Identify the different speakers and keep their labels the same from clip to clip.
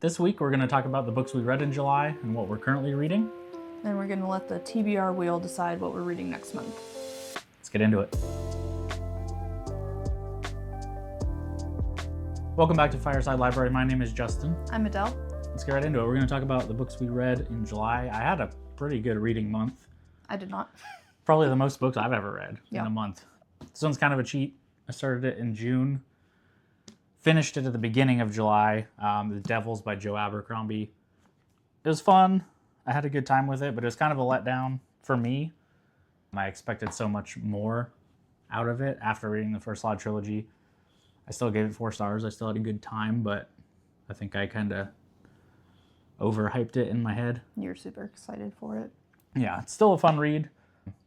Speaker 1: This week, we're going to talk about the books we read in July and what we're currently reading.
Speaker 2: Then we're going to let the TBR Wheel decide what we're reading next month.
Speaker 1: Let's get into it. Welcome back to Fireside Library. My name is Justin.
Speaker 2: I'm Adele.
Speaker 1: Let's get right into it. We're going to talk about the books we read in July. I had a pretty good reading month.
Speaker 2: I did not.
Speaker 1: Probably the most books I've ever read in a month. This one's kind of a cheat. I started it in June. Finished it at the beginning of July. The Devils by Joe Abercrombie. It was fun. I had a good time with it, but it was kind of a letdown for me. I expected so much more out of it after reading the first Law trilogy. I still gave it 4 stars. I still had a good time, but I think I kind of overhyped it in my head.
Speaker 2: You're super excited for it.
Speaker 1: Yeah, it's still a fun read.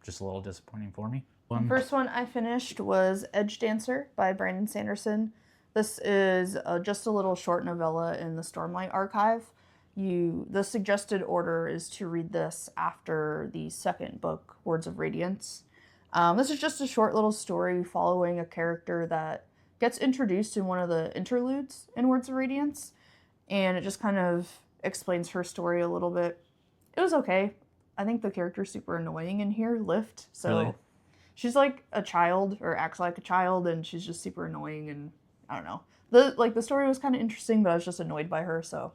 Speaker 1: Just a little disappointing for me.
Speaker 2: The first one I finished was Edgedancer by Brandon Sanderson. This is just a little short novella in the Stormlight Archive. The suggested order is to read this after the second book, Words of Radiance. This is just a short little story following a character that gets introduced in one of the interludes in Words of Radiance, and it just kind of explains her story a little bit. It was okay. I think the character's super annoying in here, Lift. So
Speaker 1: Really?
Speaker 2: She's like a child, or acts like a child, and she's just super annoying, and I don't know. The story was kind of interesting, but I was just annoyed by her, so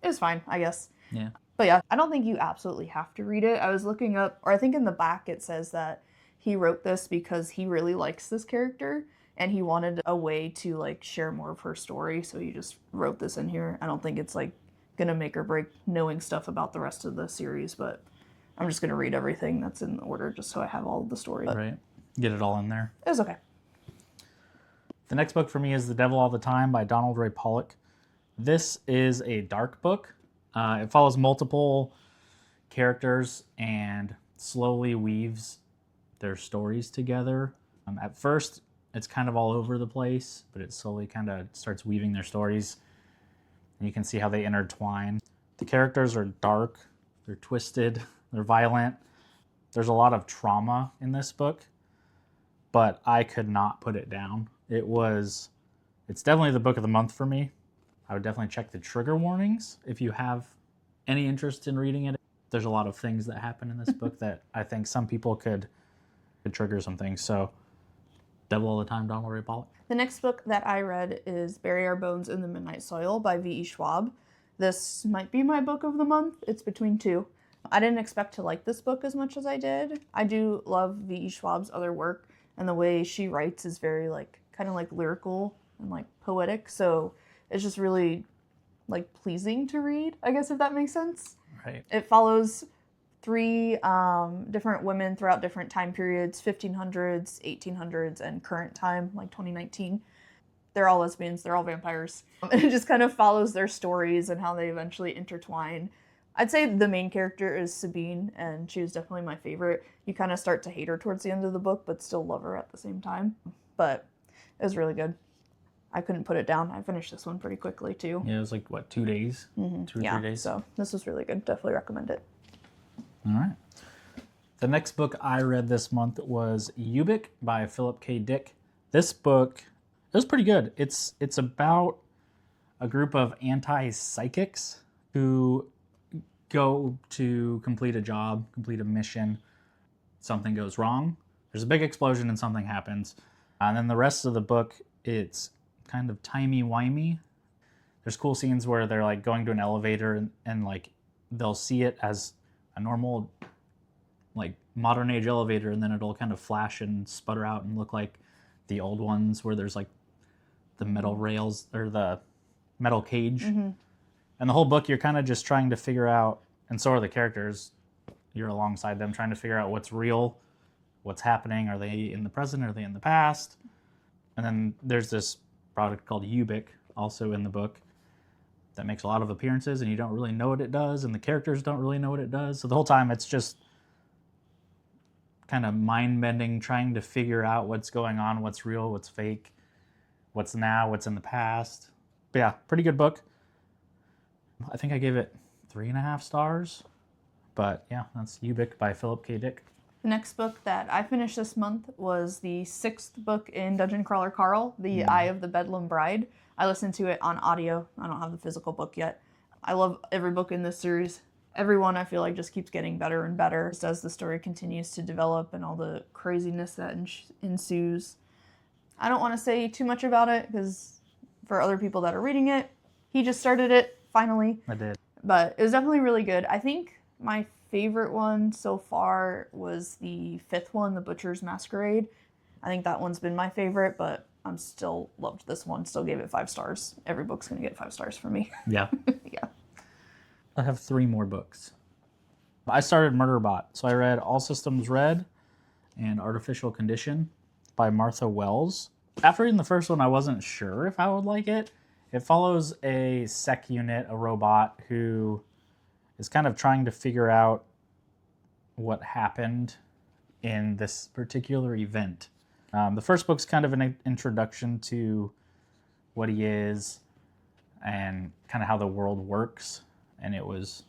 Speaker 2: it was fine, I guess.
Speaker 1: Yeah.
Speaker 2: But yeah, I don't think you absolutely have to read it. I was looking up, or I think in the back it says that he wrote this because he really likes this character, and he wanted a way to like share more of her story, so he just wrote this in here. I don't think it's like gonna make or break knowing stuff about the rest of the series, but I'm just gonna read everything that's in order just so I have all of the story.
Speaker 1: Right. Get it all in there.
Speaker 2: It was okay.
Speaker 1: The next book for me is The Devil All the Time by Donald Ray Pollock. This is a dark book. It follows multiple characters and slowly weaves their stories together. At first, it's kind of all over the place, but it slowly kind of starts weaving their stories. And you can see how they intertwine. The characters are dark, they're twisted, they're violent. There's a lot of trauma in this book, but I could not put it down. It's definitely the book of the month for me. I would definitely check the trigger warnings if you have any interest in reading it. There's a lot of things that happen in this book that I think some people could trigger some things. So, Devil All the Time, Donald Ray Pollock.
Speaker 2: The next book that I read is Bury Our Bones in the Midnight Soil by V.E. Schwab. This might be my book of the month. It's between two. I didn't expect to like this book as much as I did. I do love V.E. Schwab's other work, and the way she writes is very kind of lyrical and poetic. So it's just really pleasing to read, I guess, if that makes sense.
Speaker 1: Right.
Speaker 2: It follows 3 different women throughout different time periods, 1500s, 1800s, and current time, 2019. They're all lesbians, they're all vampires. And it just kind of follows their stories and how they eventually intertwine. I'd say the main character is Sabine, and she was definitely my favorite. You kind of start to hate her towards the end of the book, but still love her at the same time. But it was really good. I couldn't put it down. I finished this one pretty quickly, too.
Speaker 1: Yeah, it was 2 days?
Speaker 2: Mm-hmm.
Speaker 1: 2 or 3 days?
Speaker 2: So this was really good. Definitely recommend it.
Speaker 1: All right. The next book I read this month was Ubik by Philip K. Dick. This book, it was pretty good. It's about a group of anti-psychics who go to complete a job, complete a mission. Something goes wrong. There's a big explosion and something happens. And then the rest of the book, it's kind of timey-wimey. There's cool scenes where they're going to an elevator and they'll see it as a normal modern age elevator, and then it'll kind of flash and sputter out and look like the old ones where there's the metal rails or the metal cage.
Speaker 2: Mm-hmm.
Speaker 1: And the whole book you're kind of just trying to figure out, and so are the characters, you're alongside them trying to figure out what's real, what's happening. Are they in the present? Are they in the past? And then there's this product called Ubik also in the book that makes a lot of appearances, and you don't really know what it does, and the characters don't really know what it does. So the whole time it's just kind of mind-bending, trying to figure out what's going on, what's real, what's fake, what's now, what's in the past. But yeah, pretty good book. I think I gave it 3.5 stars. But yeah, that's Ubik by Philip K. Dick.
Speaker 2: The next book that I finished this month was the 6th book in Dungeon Crawler Carl, The Eye of the Bedlam Bride. I listened to it on audio. I don't have the physical book yet. I love every book in this series. Every one I feel like just keeps getting better and better just as the story continues to develop and all the craziness that ensues. I don't want to say too much about it because for other people that are reading it, he just started it finally.
Speaker 1: I did.
Speaker 2: But it was definitely really good. I think my favorite one so far was the 5th one, The Butcher's Masquerade. I think that one's been my favorite, but I'm still loved this one. Still gave it 5 stars. Every book's going to get 5 stars from me.
Speaker 1: Yeah.
Speaker 2: Yeah.
Speaker 1: I have 3 more books. I started Murderbot, so I read All Systems Red and Artificial Condition by Martha Wells. After reading the first one, I wasn't sure if I would like it. It follows a sec unit, a robot, who is kind of trying to figure out what happened in this particular event. The first book's kind of an introduction to what he is and kind of how the world works, and it was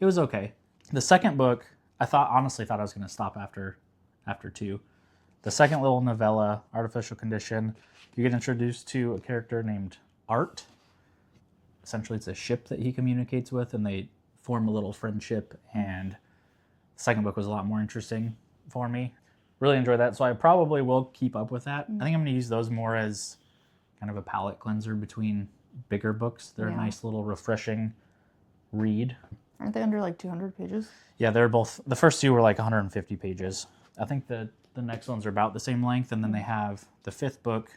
Speaker 1: okay. The second book, honestly thought I was going to stop after 2. The second little novella, Artificial Condition, you get introduced to a character named Art. Essentially, it's a ship that he communicates with, and they form a little friendship, and the second book was a lot more interesting for me. Really enjoyed that, so I probably will keep up with that. I think I'm going to use those more as kind of a palate cleanser between bigger books. They're a nice little refreshing read.
Speaker 2: Aren't they under like 200 pages?
Speaker 1: Yeah, they're both, the first 2 were like 150 pages. I think the next ones are about the same length, and then they have the 5th book,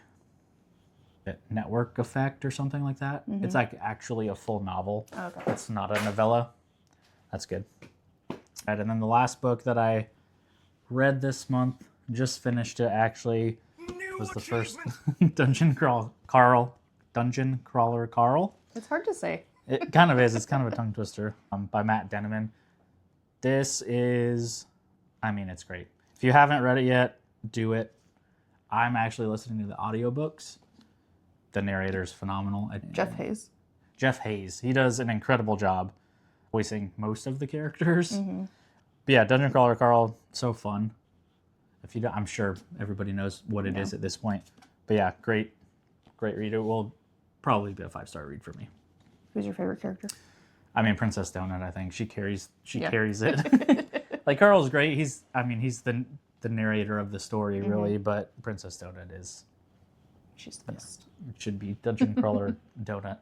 Speaker 1: Network Effect or something like that. It's like actually a full novel.
Speaker 2: Okay.
Speaker 1: It's not a novella. That's good. And then the last book that I read this month, just finished it actually, was the first Dungeon Crawler Carl.
Speaker 2: It's hard to say.
Speaker 1: It kind of is. It's kind of a tongue twister, by Matt Dinniman. This is, it's great. If you haven't read it yet, do it. I'm actually listening to the audiobooks. The narrator's phenomenal.
Speaker 2: Jeff Hayes.
Speaker 1: Jeff Hayes. He does an incredible job voicing most of the characters. But yeah, Dungeon Crawler Carl, so fun. If you don't, I'm sure everybody knows what it is at this point. But yeah, great read. It will probably be a 5-star read for me.
Speaker 2: Who's your favorite character?
Speaker 1: Princess Donut, I think. She carries it. Like, Carl's great. He's the narrator of the story, really, but Princess Donut is...
Speaker 2: She's the best.
Speaker 1: It should be Dungeon Crawler Donut.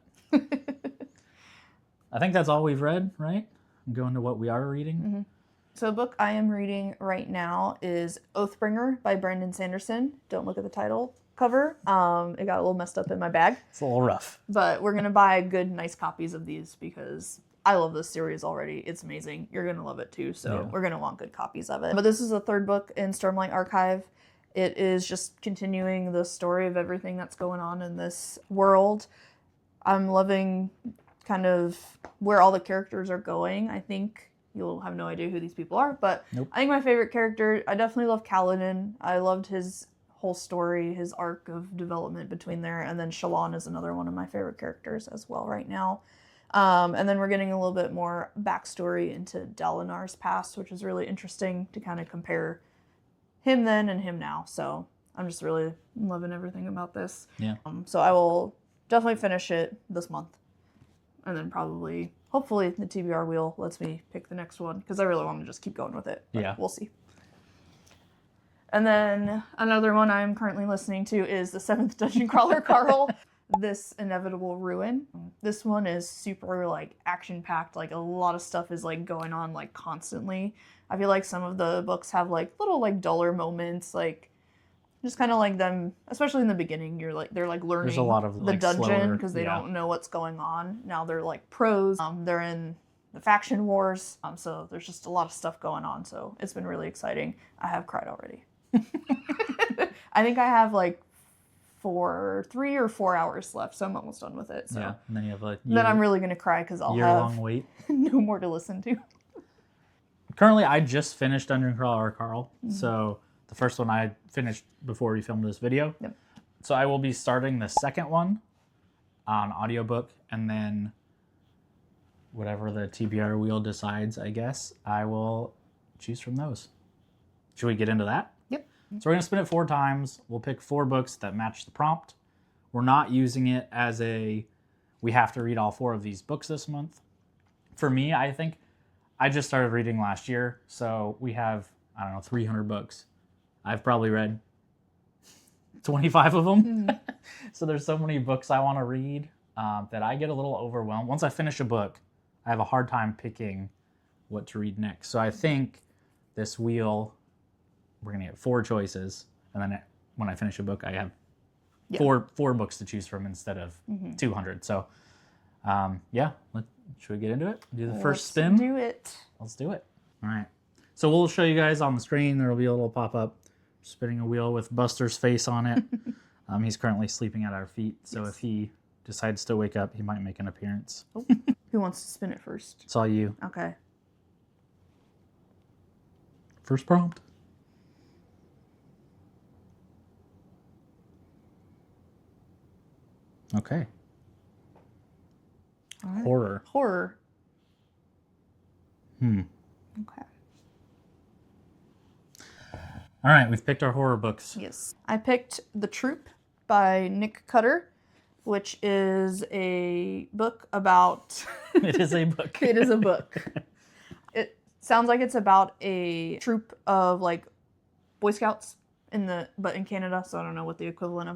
Speaker 1: I think that's all we've read, right? I'm going to what we are reading.
Speaker 2: So the book I am reading right now is Oathbringer by Brandon Sanderson. Don't look at the title cover. It got a little messed up in my bag.
Speaker 1: It's a little rough.
Speaker 2: But we're going to buy good, nice copies of these because I love this series already. It's amazing. You're going to love it too. So we're going to want good copies of it. But this is the 3rd book in Stormlight Archive. It is just continuing the story of everything that's going on in this world. I'm loving kind of where all the characters are going. I think you'll have no idea who these people are, but I think my favorite character, I definitely love Kaladin. I loved his whole story, his arc of development between there, and then Shallan is another one of my favorite characters as well right now. And then we're getting a little bit more backstory into Dalinar's past, which is really interesting to kind of compare him then and him now. So I'm just really loving everything about this.
Speaker 1: Yeah.
Speaker 2: So I will definitely finish it this month. And then hopefully the TBR Wheel lets me pick the next one because I really want to just keep going with it. Yeah. We'll see. And then another one I'm currently listening to is the 7th Dungeon Crawler Carl, This Inevitable Ruin. This one is super like action packed. Like a lot of stuff is like going on like constantly. I feel like some of the books have like little like duller moments, like just kind of like them, especially in the beginning. They're like learning
Speaker 1: There's a lot of,
Speaker 2: the
Speaker 1: like,
Speaker 2: dungeon because they don't know what's going on. Now they're like pros. They're in the faction wars. So there's just a lot of stuff going on. So it's been really exciting. I have cried already. I think I have like 3 or 4 hours left, so I'm almost done with it. So
Speaker 1: yeah, and then you have like
Speaker 2: then I'm really gonna cry because I'll
Speaker 1: year-long wait.
Speaker 2: No more to listen to.
Speaker 1: Currently, I just finished Dungeon Crawler Carl, so the first one I finished before we filmed this video.
Speaker 2: Yep.
Speaker 1: So I will be starting the second one on audiobook, and then whatever the TBR Wheel decides, I guess, I will choose from those. Should we get into that?
Speaker 2: Yep.
Speaker 1: So we're going to spin it 4 times. We'll pick 4 books that match the prompt. we're not using it as we have to read all 4 of these books this month. For me, I think I just started reading last year, so we have, I don't know, 300 books. I've probably read 25 of them. So there's so many books I want to read that I get a little overwhelmed. Once I finish a book, I have a hard time picking what to read next. So I think this wheel, we're going to get 4 choices. And then when I finish a book, I have four books to choose from instead of 200. So should we get into it? Do the first spin?
Speaker 2: Let's do it.
Speaker 1: Let's do it. All right. So we'll show you guys on the screen. There will be a little pop-up spinning a wheel with Buster's face on it. He's currently sleeping at our feet. So if he decides to wake up, he might make an appearance.
Speaker 2: Oh. Who wants to spin it first?
Speaker 1: It's all you.
Speaker 2: Okay.
Speaker 1: First prompt. Okay.
Speaker 2: All right.
Speaker 1: Horror.
Speaker 2: Horror. Okay.
Speaker 1: All right, we've picked our horror books.
Speaker 2: Yes. I picked The Troop by Nick Cutter, which is a book about...
Speaker 1: It is a book.
Speaker 2: It is a book. It sounds like it's about a troop of like Boy Scouts but in Canada, so I don't know what the equivalent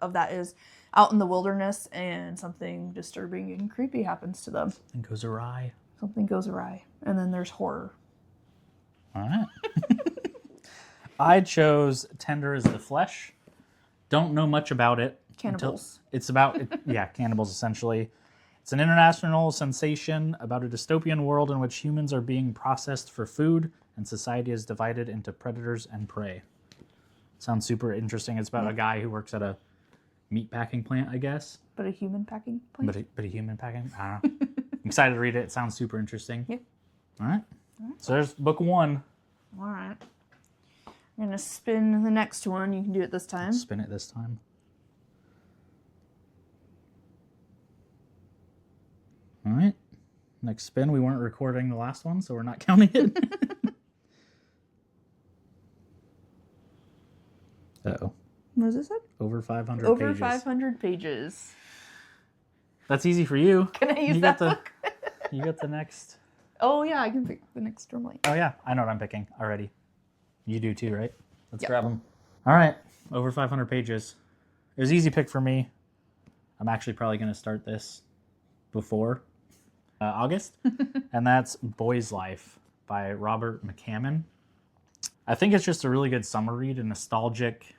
Speaker 2: of that is. Out in the wilderness, and something disturbing and creepy happens to them.
Speaker 1: Something goes awry.
Speaker 2: Something goes awry. And then there's horror.
Speaker 1: All right. I chose Tender as the Flesh. Don't know much about it.
Speaker 2: Cannibals.
Speaker 1: It's about, cannibals essentially. It's an international sensation about a dystopian world in which humans are being processed for food and society is divided into predators and prey. Sounds super interesting. It's about a guy who works at a meat packing plant, I guess.
Speaker 2: But a human packing plant?
Speaker 1: But a human packing? I don't know. I'm excited to read it. It sounds super interesting.
Speaker 2: Yeah.
Speaker 1: All right. So there's book 1.
Speaker 2: All right. I'm going to spin the next one. You can do it this time.
Speaker 1: Spin it this time. All right. Next spin. We weren't recording the last one, so we're not counting it. Uh-oh.
Speaker 2: What does it say?
Speaker 1: Over 500 pages.
Speaker 2: Over 500 pages.
Speaker 1: That's easy for you.
Speaker 2: Can I use that book?
Speaker 1: You got the next.
Speaker 2: Oh, yeah, I can pick the next Stormlight.
Speaker 1: Oh, yeah. I know what I'm picking already. You do too, right? Let's
Speaker 2: Yep.
Speaker 1: grab them. All right. Over 500 pages. It was an easy pick for me. I'm actually probably going to start this before August. And that's Boy's Life by Robert McCammon. I think it's just a really good summer read, a nostalgic.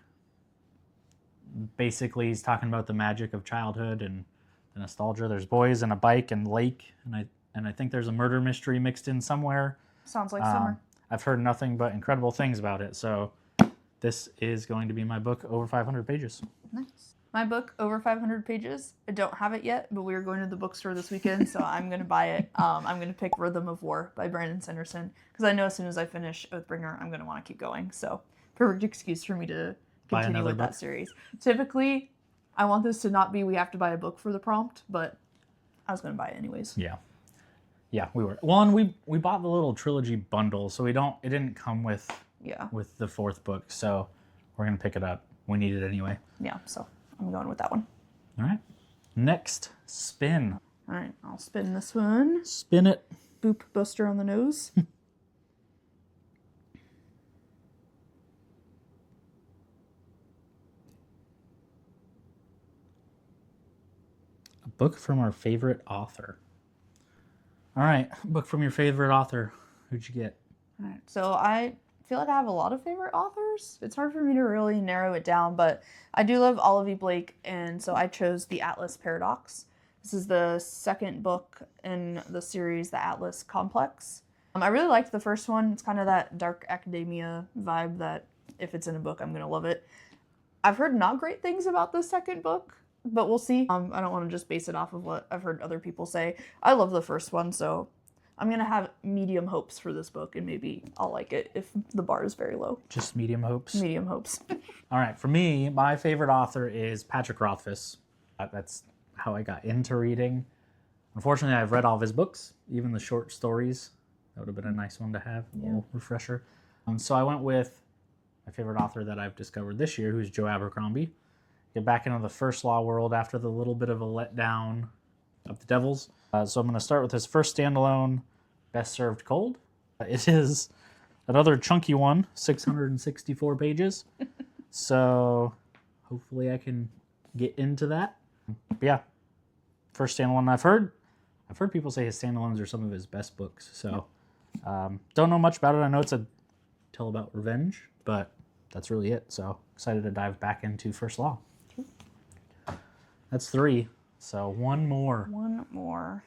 Speaker 1: Basically, he's talking about the magic of childhood and the nostalgia. There's boys and a bike and lake, and I think there's a murder mystery mixed in somewhere.
Speaker 2: Sounds like summer.
Speaker 1: I've heard nothing but incredible things about it, so this is going to be my book over 500 pages.
Speaker 2: Nice. My book, over 500 pages. I don't have it yet, but we are going to the bookstore this weekend, so I'm going to buy it. I'm going to pick Rhythm of War by Brandon Sanderson, because I know as soon as I finish Oathbringer, I'm going to want to keep going. So, perfect excuse for me to continue with that series. Typically, I want this to not be we have to buy a book for the prompt, but I was going to buy it anyways.
Speaker 1: Yeah. Yeah, we were. Well, and we bought the little trilogy bundle, so it didn't come with the 4th book, so we're going to pick it up. We need it anyway.
Speaker 2: Yeah, so I'm going with that one.
Speaker 1: All right. Next spin.
Speaker 2: All right, I'll spin this one.
Speaker 1: Spin it.
Speaker 2: Boop Buster on the nose.
Speaker 1: A book from our favorite author. All right, book from your favorite author. Who'd you get?
Speaker 2: All right, so I feel like I have a lot of favorite authors. It's hard for me to really narrow it down, but I do love Olive Blake, and so I chose The Atlas Paradox. This is the 2nd book in the series, The Atlas Complex. I really liked the first one. It's kind of that dark academia vibe that if it's in a book, I'm going to love it. I've heard not great things about the 2nd book, but we'll see. I don't want to just base it off of what I've heard other people say. I love the first one, so I'm going to have medium hopes for this book, and maybe I'll like it if the bar is very low.
Speaker 1: Just medium hopes?
Speaker 2: Medium hopes.
Speaker 1: All right, for me, my favorite author is Patrick Rothfuss. That's how I got into reading. Unfortunately, I've read all of his books, even the short stories. That would have been a nice one to have, a little refresher. So I went with my favorite author that I've discovered this year, who's Joe Abercrombie. get back into the first law world after the little bit of a letdown of the Devils. So I'm going to start with his first standalone, Best Served Cold. It is another chunky one, 664 pages. So hopefully I can get into that. But yeah, first standalone. I've heard people say his standalones are some of his best books. So don't know much about it. I know it's a tale about revenge, but that's really it. So excited to dive back into First Law. That's 3. So one more.
Speaker 2: One more.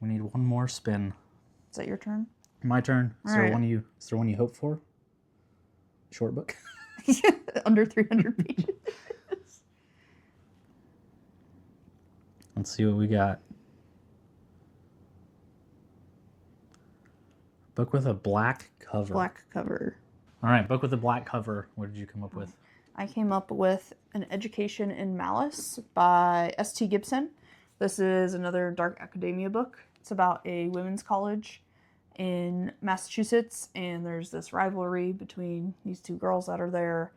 Speaker 1: We need one more spin.
Speaker 2: Is that your turn?
Speaker 1: My turn. Is
Speaker 2: All
Speaker 1: there
Speaker 2: right.
Speaker 1: one you hope for? Short book.
Speaker 2: Under 300 pages.
Speaker 1: Let's see what we got. Book with a black cover.
Speaker 2: Black cover.
Speaker 1: All right, book with a black cover. What did you come up with?
Speaker 2: I came up with An Education in Malice by S.T. Gibson. This is another dark academia book. It's about a women's college in Massachusetts, and there's this rivalry between these two girls that are there,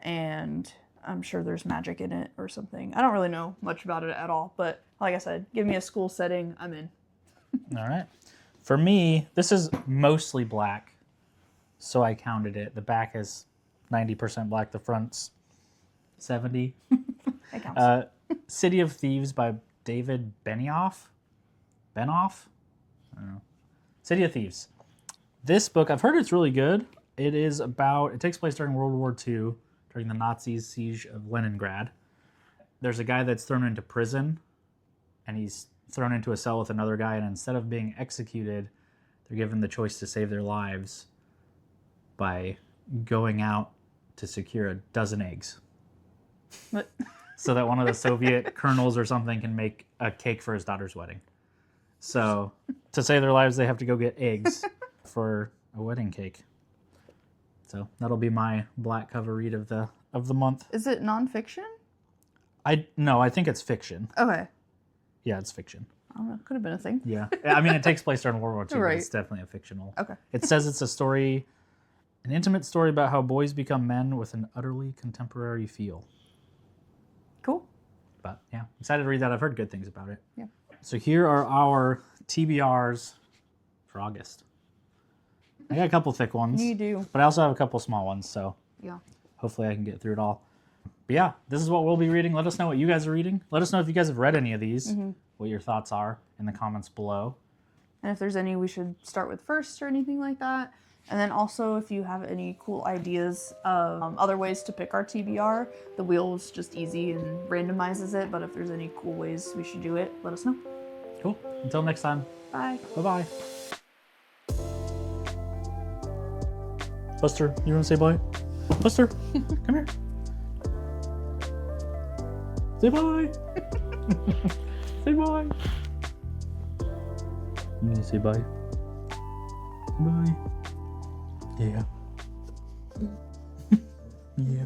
Speaker 2: and I'm sure there's magic in it or something. I don't really know much about it at all, but like I said, give me a school setting, I'm in.
Speaker 1: All right. For me, this is mostly black, so I counted it. The back is 90% black, the front's 70.
Speaker 2: That counts.
Speaker 1: City of Thieves by David Benioff? Benoff? I don't know. City of Thieves. This book, I've heard it's really good. It takes place during World War II, during the Nazis' siege of Leningrad. There's a guy that's thrown into prison, and he's thrown into a cell with another guy, and instead of being executed, they're given the choice to save their lives by going out to secure a dozen eggs.
Speaker 2: But
Speaker 1: So that one of the Soviet colonels or something can make a cake for his daughter's wedding. So to save their lives, they have to go get eggs for a wedding cake. So that'll be my black cover read of the month.
Speaker 2: is it nonfiction?
Speaker 1: No, I think it's fiction.
Speaker 2: Okay.
Speaker 1: Yeah, it's fiction.
Speaker 2: I don't know. Could have been a thing.
Speaker 1: Yeah. I mean, it takes place during World War II,
Speaker 2: Right.
Speaker 1: but it's definitely a fictional.
Speaker 2: Okay.
Speaker 1: It says it's a story, an intimate story about how boys become men with an utterly contemporary feel.
Speaker 2: Cool.
Speaker 1: But yeah, excited to read that. I've heard good things about it.
Speaker 2: Yeah.
Speaker 1: So here are our TBRs for August. I got a couple thick ones,
Speaker 2: You do.
Speaker 1: but I also have a couple small ones, so
Speaker 2: Yeah.
Speaker 1: hopefully I can get through it all. But yeah, this is what we'll be reading. Let us know what you guys are reading. Let us know if you guys have read any of these, what your thoughts are in the comments below.
Speaker 2: And if there's any we should start with first or anything like that. And then also if you have any cool ideas of other ways to pick our TBR, the wheel is just easy and randomizes it. But if there's any cool ways we should do it, let us know.
Speaker 1: Cool. Until next time.
Speaker 2: Bye.
Speaker 1: Bye-bye. Buster, you want to say bye? Buster, come here. Say bye. Say bye. You need to say bye. Bye. Yeah. Yeah.